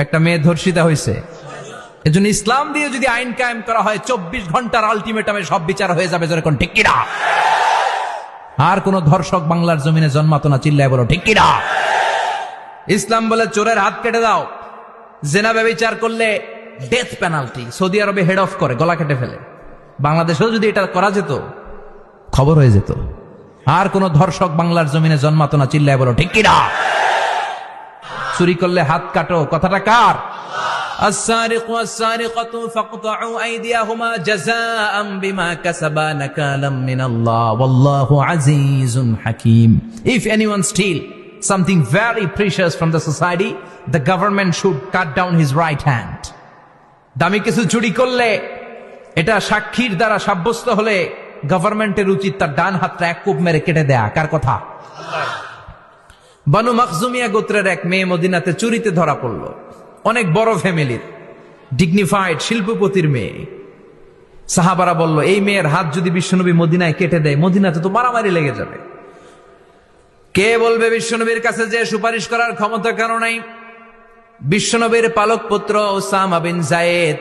একটা মেয়ে ধর্ষিতা হয়েছে। এজন্য ইসলাম দিয়ে যদি আইন কায়েম করা হয় 24 ঘন্টার আলটিমেটামে সব বিচার হয়ে যাবে, যেরকম ঠিক কিনা? আর কোন ধর্ষক বাংলার জমিনে জন্মাতো না, চিল্লায় বলো ঠিক কিনা? ইসলাম বলে চোরের হাত কেটে দাও, জেনা ব্যভিচার করলে ডেথ পেনাল্টি। সৌদি আরবে হেড অফ করে, গলা কেটে ফেলে। বাংলাদেশেও যদি এটা করা যেত, খবর হয়ে যেত। আর কোন ধর্ষক বাংলার জমিনে জন্মাতো না, চিল্লায় বলো ঠিক কিনা? চুরি করলে হাত কাটো, কথাটা কার? السارق والسارقة فاقطعوا أيديهما جزاء بما كسبا نكالا من الله والله عزيز حكيم. If anyone steal something very precious from the society, the government should cut down his right hand. দামি কিছু চুরি করলে এটা সাক্ষীর দ্বারা সাব্যস্ত হলে গভর্নমেন্টের উচিত তার ডান হাতটা এক কোপ মেরে কেটে দেয়া। কার কথা? বানু মাখজুমিয়া গোত্রের এক মেয়ে মদিনাতে চুরিতে ধরা পড়ল। অনেক বড় ফ্যামিলির, ডিগনিফাইড শিল্পপতির মেয়ে। সাহাবারা বলল, এই মেয়ের হাত যদি বিশ্বনবী মদিনায় কেটে দেয়, মদিনাতে তো মারামারি লেগে যাবে। কে বলবে বিশ্বনবীর কাছে যে সুপারিশ করার ক্ষমতা কারো নাই? বিশ্বনবীর পালক পুত্র উসামা বিন যায়েদ